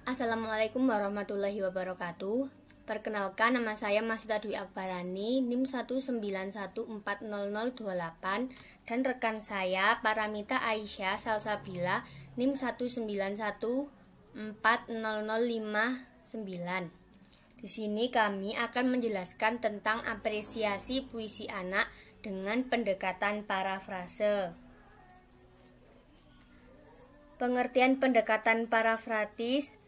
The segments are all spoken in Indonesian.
Assalamualaikum warahmatullahi wabarakatuh. Perkenalkan, nama saya Masita Dwi Akbarani, NIM 191400028, dan rekan saya Paramita Aisyah Salsabila, NIM 191400509. Di sini kami akan menjelaskan tentang apresiasi puisi anak dengan pendekatan parafrase. Pengertian pendekatan parafratis.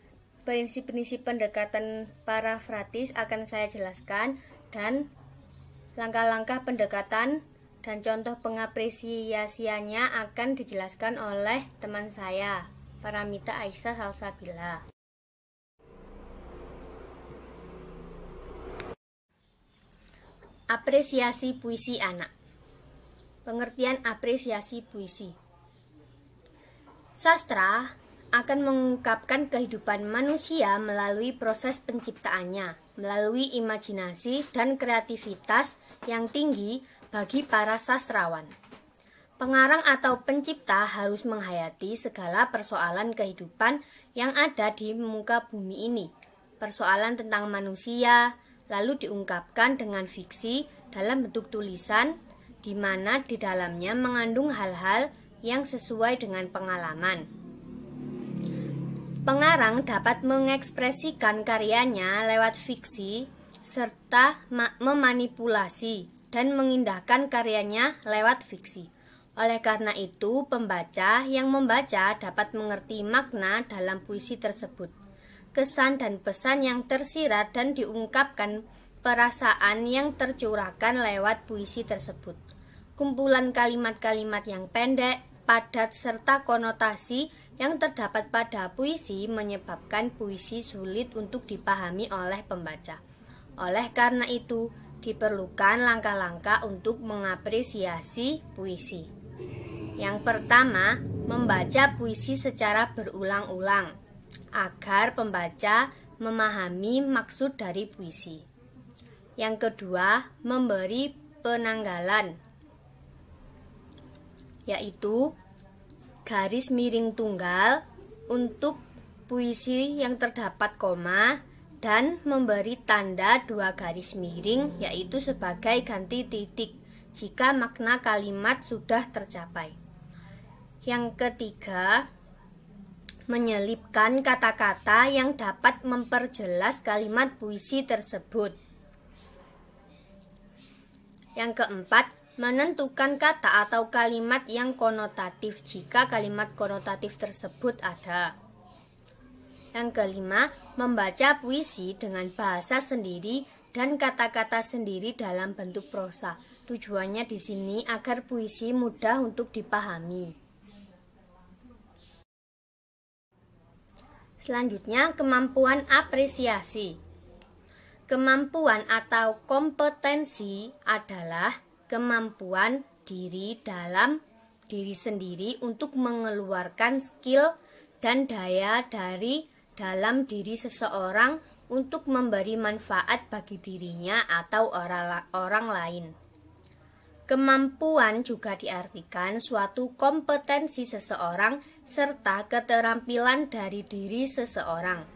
Prinsip-prinsip pendekatan parafratis akan saya jelaskan, dan langkah-langkah pendekatan dan contoh pengapresiasiannya akan dijelaskan oleh teman saya, Paramita Aisyah Salsabila. Apresiasi puisi anak. Pengertian apresiasi puisi. Sastra akan mengungkapkan kehidupan manusia melalui proses penciptaannya, melalui imajinasi dan kreativitas yang tinggi bagi para sastrawan. Pengarang atau pencipta harus menghayati segala persoalan kehidupan yang ada di muka bumi ini. Persoalan tentang manusia, lalu diungkapkan dengan fiksi dalam bentuk tulisan, di mana di dalamnya mengandung hal-hal yang sesuai dengan pengalaman. Pengarang dapat mengekspresikan karyanya lewat fiksi serta memanipulasi dan mengindahkan karyanya lewat fiksi. Oleh karena itu, pembaca yang membaca dapat mengerti makna dalam puisi tersebut. Kesan dan pesan yang tersirat dan diungkapkan perasaan yang tercurahkan lewat puisi tersebut. Kumpulan kalimat-kalimat yang pendek, padat, serta konotasi yang terdapat pada puisi menyebabkan puisi sulit untuk dipahami oleh pembaca. Oleh karena itu, diperlukan langkah-langkah untuk mengapresiasi puisi. Yang pertama, membaca puisi secara berulang-ulang agar pembaca memahami maksud dari puisi. Yang kedua, memberi penanggalan, yaitu garis miring tunggal untuk puisi yang terdapat koma dan memberi tanda 2 garis miring, yaitu sebagai ganti titik jika makna kalimat sudah tercapai. Yang ketiga, menyelipkan kata-kata yang dapat memperjelas kalimat puisi tersebut. Yang keempat, menentukan kata atau kalimat yang konotatif jika kalimat konotatif tersebut ada. Yang kelima, membaca puisi dengan bahasa sendiri dan kata-kata sendiri dalam bentuk prosa. Tujuannya di sini agar puisi mudah untuk dipahami. Selanjutnya, kemampuan apresiasi. Kemampuan atau kompetensi adalah kemampuan diri dalam diri sendiri untuk mengeluarkan skill dan daya dari dalam diri seseorang untuk memberi manfaat bagi dirinya atau orang lain. Kemampuan juga diartikan suatu kompetensi seseorang serta keterampilan dari diri seseorang,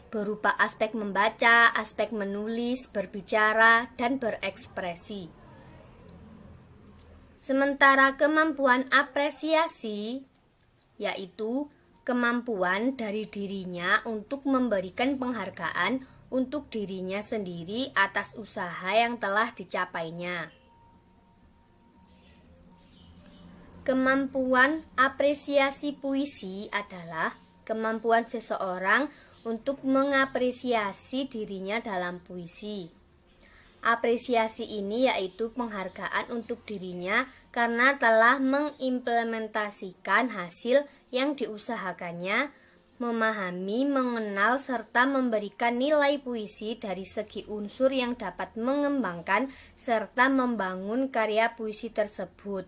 berupa aspek membaca, aspek menulis, berbicara, dan berekspresi. Sementara kemampuan apresiasi, yaitu kemampuan dari dirinya untuk memberikan penghargaan untuk dirinya sendiri atas usaha yang telah dicapainya. Kemampuan apresiasi puisi adalah kemampuan seseorang untuk mengapresiasi dirinya dalam puisi. Apresiasi ini yaitu penghargaan untuk dirinya karena telah mengimplementasikan hasil yang diusahakannya, memahami, mengenal, serta memberikan nilai puisi dari segi unsur yang dapat mengembangkan serta membangun karya puisi tersebut.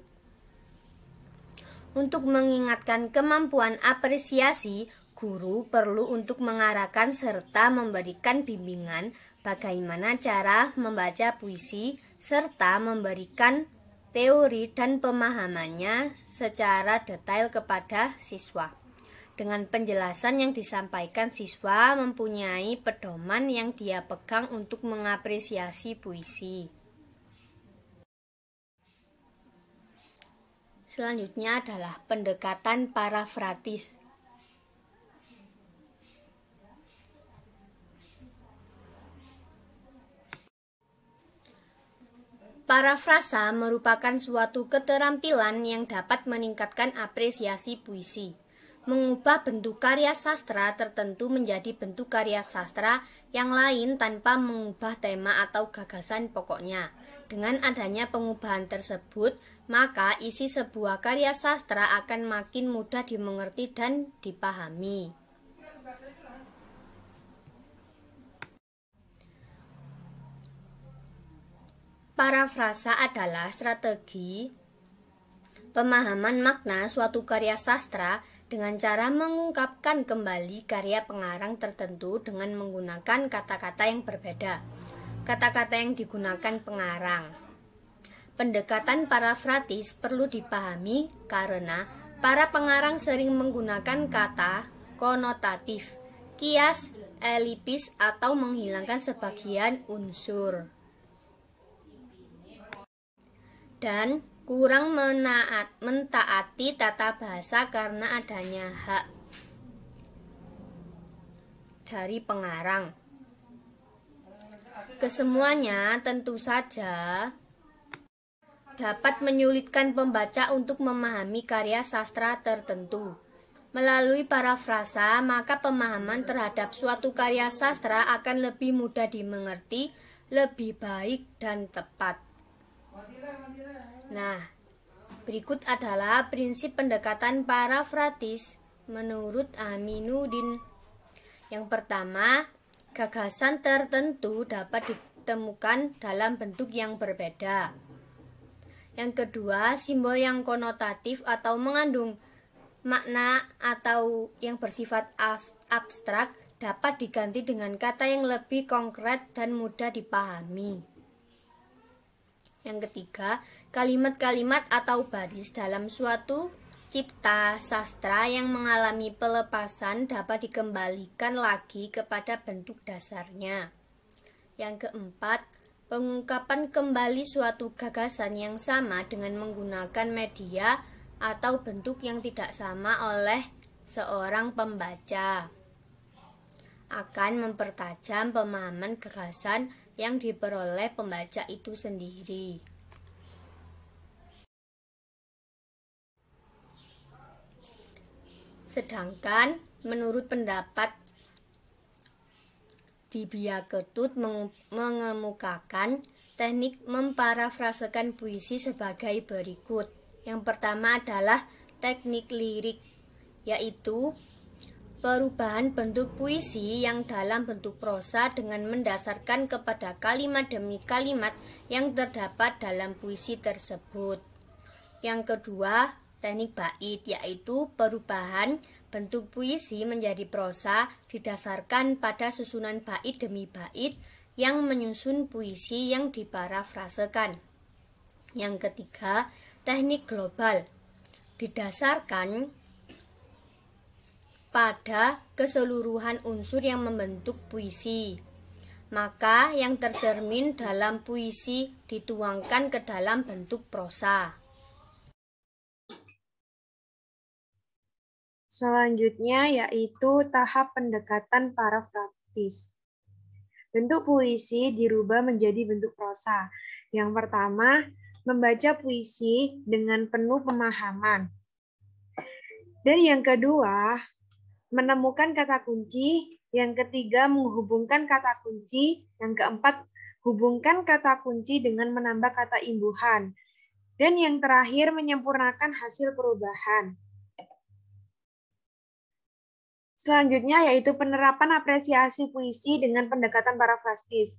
Untuk mengingatkan kemampuan apresiasi, guru perlu untuk mengarahkan serta memberikan bimbingan bagaimana cara membaca puisi serta memberikan teori dan pemahamannya secara detail kepada siswa. Dengan penjelasan yang disampaikan, siswa mempunyai pedoman yang dia pegang untuk mengapresiasi puisi. Selanjutnya adalah pendekatan parafratis. Parafrasa merupakan suatu keterampilan yang dapat meningkatkan apresiasi puisi, mengubah bentuk karya sastra tertentu menjadi bentuk karya sastra yang lain tanpa mengubah tema atau gagasan pokoknya. Dengan adanya pengubahan tersebut, maka isi sebuah karya sastra akan makin mudah dimengerti dan dipahami. Parafrasa adalah strategi pemahaman makna suatu karya sastra dengan cara mengungkapkan kembali karya pengarang tertentu dengan menggunakan kata-kata yang berbeda. Kata-kata yang digunakan pengarang. Pendekatan parafratis perlu dipahami karena para pengarang sering menggunakan kata konotatif, kias, elipis, atau menghilangkan sebagian unsur. Dan kurang mentaati tata bahasa karena adanya hak dari pengarang. Kesemuanya tentu saja dapat menyulitkan pembaca untuk memahami karya sastra tertentu. Melalui parafrasa, maka pemahaman terhadap suatu karya sastra akan lebih mudah dimengerti, lebih baik dan tepat. Nah, berikut adalah prinsip pendekatan parafratis menurut Aminuddin. Yang pertama, gagasan tertentu dapat ditemukan dalam bentuk yang berbeda. Yang kedua, simbol yang konotatif atau mengandung makna atau yang bersifat abstrak dapat diganti dengan kata yang lebih konkret dan mudah dipahami. Yang ketiga, kalimat-kalimat atau baris dalam suatu cipta sastra yang mengalami pelepasan dapat dikembalikan lagi kepada bentuk dasarnya. Yang keempat, pengungkapan kembali suatu gagasan yang sama dengan menggunakan media atau bentuk yang tidak sama oleh seorang pembaca akan mempertajam pemahaman gagasan yang diperoleh pembaca itu sendiri. Sedangkan menurut pendapat Dibiaketut mengemukakan teknik memparafrasekan puisi sebagai berikut. Yang pertama adalah teknik lirik, yaitu perubahan bentuk puisi yang dalam bentuk prosa dengan mendasarkan kepada kalimat demi kalimat yang terdapat dalam puisi tersebut. Yang kedua, teknik bait, yaitu perubahan bentuk puisi menjadi prosa didasarkan pada susunan bait demi bait yang menyusun puisi yang diparafrasekan. Yang ketiga, teknik global, didasarkan pada keseluruhan unsur yang membentuk puisi. Maka yang tercermin dalam puisi dituangkan ke dalam bentuk prosa. Selanjutnya yaitu tahap pendekatan parafratis. Bentuk puisi dirubah menjadi bentuk prosa. Yang pertama, membaca puisi dengan penuh pemahaman. Dan yang kedua, menemukan kata kunci. Yang ketiga, menghubungkan kata kunci. Yang keempat, hubungkan kata kunci dengan menambah kata imbuhan. Dan yang terakhir, menyempurnakan hasil perubahan. Selanjutnya yaitu penerapan apresiasi puisi dengan pendekatan parafrasis.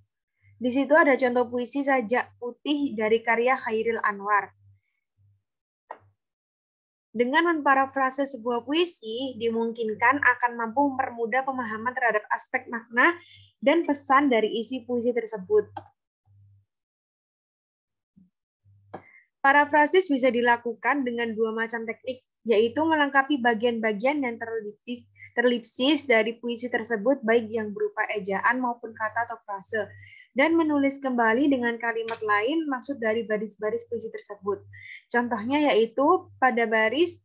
Di situ ada contoh puisi Sajak Putih dari karya Khairil Anwar. Dengan memparafrase sebuah puisi, dimungkinkan akan mampu mempermudah pemahaman terhadap aspek makna dan pesan dari isi puisi tersebut. Parafrasis bisa dilakukan dengan dua macam teknik, yaitu melengkapi bagian-bagian dan terlipsis dari puisi tersebut, baik yang berupa ejaan maupun kata atau frase, dan menulis kembali dengan kalimat lain maksud dari baris-baris puisi tersebut. Contohnya yaitu pada baris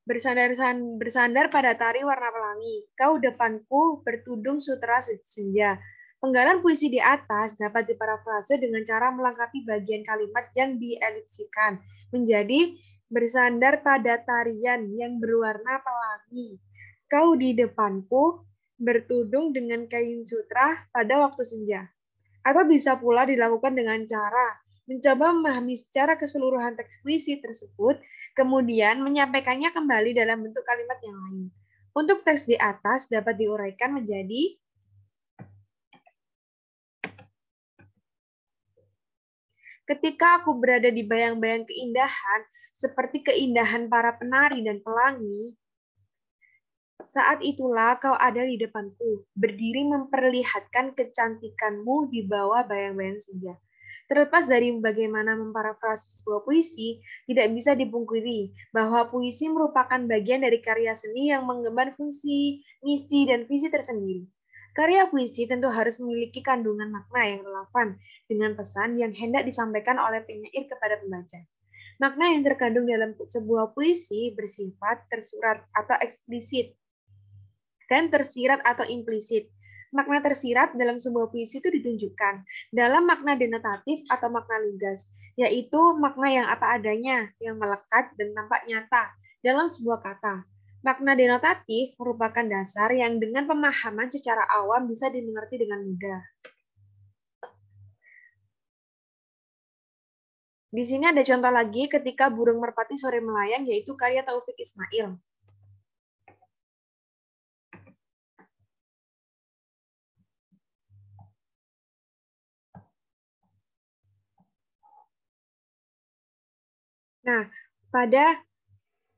bersandar pada tari warna pelangi, kau depanku bertudung sutera senja. Penggalan puisi di atas dapat diparafrase dengan cara melengkapi bagian kalimat yang dielipsikan menjadi bersandar pada tarian yang berwarna pelangi. Kau di depanku bertudung dengan kain sutra pada waktu senja. Atau bisa pula dilakukan dengan cara mencoba memahami secara keseluruhan teks puisi tersebut, kemudian menyampaikannya kembali dalam bentuk kalimat yang lain. Untuk teks di atas dapat diuraikan menjadi ketika aku berada di bayang-bayang keindahan, seperti keindahan para penari dan pelangi, saat itulah kau ada di depanku, berdiri memperlihatkan kecantikanmu di bawah bayang-bayang senja. Terlepas dari bagaimana memparafrase sebuah puisi, tidak bisa dipungkiri bahwa puisi merupakan bagian dari karya seni yang menggemban fungsi, misi, dan visi tersendiri. Karya puisi tentu harus memiliki kandungan makna yang relevan dengan pesan yang hendak disampaikan oleh penyair kepada pembaca. Makna yang terkandung dalam sebuah puisi bersifat tersurat atau eksplisit dan tersirat atau implisit. Makna tersirat dalam sebuah puisi itu ditunjukkan dalam makna denotatif atau makna lugas, yaitu makna yang apa adanya, yang melekat dan tampak nyata dalam sebuah kata. Makna denotatif merupakan dasar yang dengan pemahaman secara awam bisa dimengerti dengan mudah. Di sini ada contoh lagi ketika burung merpati sore melayang, yaitu karya Taufik Ismail. Nah, pada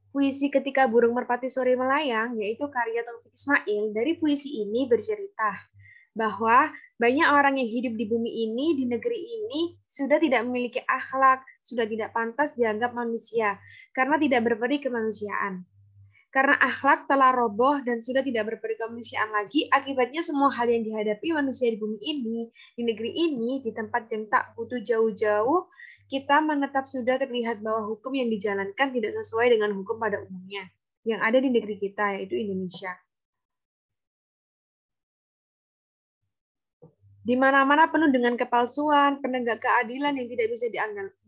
puisi ketika burung merpati sore melayang, yaitu karya Taufik Ismail, dari puisi ini bercerita bahwa banyak orang yang hidup di bumi ini, di negeri ini, sudah tidak memiliki akhlak, sudah tidak pantas dianggap manusia, karena tidak berperi kemanusiaan. Karena akhlak telah roboh dan sudah tidak berperi kemanusiaan lagi, akibatnya semua hal yang dihadapi manusia di bumi ini, di negeri ini, di tempat yang tak butuh jauh-jauh, kita menetap sudah terlihat bahwa hukum yang dijalankan tidak sesuai dengan hukum pada umumnya yang ada di negeri kita, yaitu Indonesia. Di mana-mana penuh dengan kepalsuan, penegak keadilan yang tidak bisa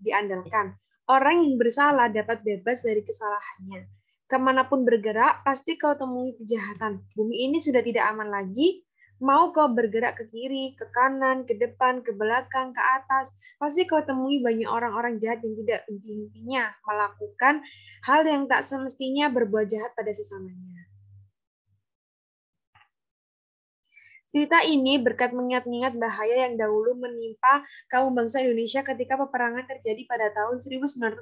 diandalkan. Orang yang bersalah dapat bebas dari kesalahannya. Kemanapun bergerak, pasti kau temui kejahatan. Bumi ini sudah tidak aman lagi. Mau kau bergerak ke kiri, ke kanan, ke depan, ke belakang, ke atas, pasti kau temui banyak orang-orang jahat yang tidak henti-hentinya melakukan hal yang tak semestinya berbuat jahat pada sesamanya. Cerita ini berkat mengingat-ingat bahaya yang dahulu menimpa kaum bangsa Indonesia ketika peperangan terjadi pada tahun 1947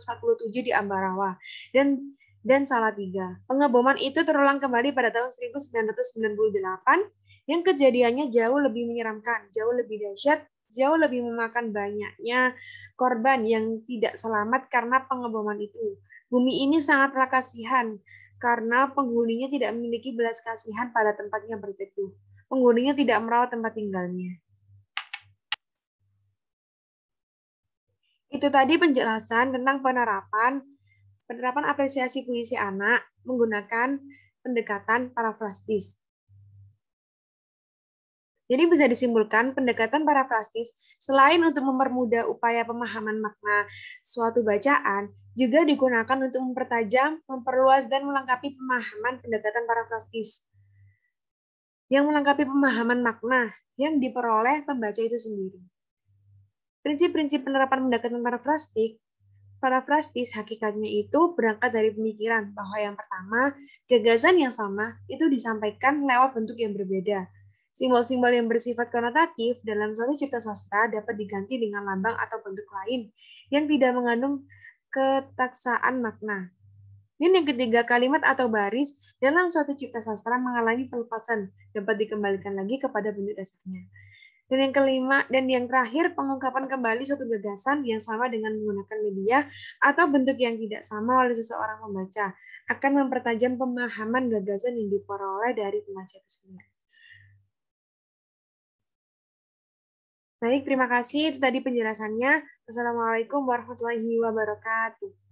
di Ambarawa dan Salatiga. Pengeboman itu terulang kembali pada tahun 1998 yang kejadiannya jauh lebih menyeramkan, jauh lebih dahsyat, jauh lebih memakan banyaknya korban yang tidak selamat karena pengeboman itu. Bumi ini sangatlah kasihan karena penghuninya tidak memiliki belas kasihan pada tempatnya berteduh. Penghuninya tidak merawat tempat tinggalnya. Itu tadi penjelasan tentang penerapan apresiasi puisi anak menggunakan pendekatan parafrastis. Jadi bisa disimpulkan pendekatan parafrastis selain untuk mempermudah upaya pemahaman makna suatu bacaan, juga digunakan untuk mempertajam, memperluas, dan melengkapi pemahaman pendekatan parafrastis yang melengkapi pemahaman makna yang diperoleh pembaca itu sendiri. Prinsip-prinsip penerapan pendekatan parafrastis hakikatnya itu berangkat dari pemikiran bahwa yang pertama, gagasan yang sama itu disampaikan lewat bentuk yang berbeda. Simbol-simbol yang bersifat konotatif dalam suatu cipta sastra dapat diganti dengan lambang atau bentuk lain yang tidak mengandung ketaksaan makna. Dan yang ketiga, kalimat atau baris dalam suatu cipta sastra mengalami pelepasan dapat dikembalikan lagi kepada bentuk dasarnya. Dan yang kelima, dan yang terakhir, pengungkapan kembali suatu gagasan yang sama dengan menggunakan media atau bentuk yang tidak sama oleh seseorang pembaca akan mempertajam pemahaman gagasan yang diperoleh dari pembaca itu sendiri. Baik, terima kasih. Itu tadi penjelasannya. Wassalamualaikum warahmatullahi wabarakatuh.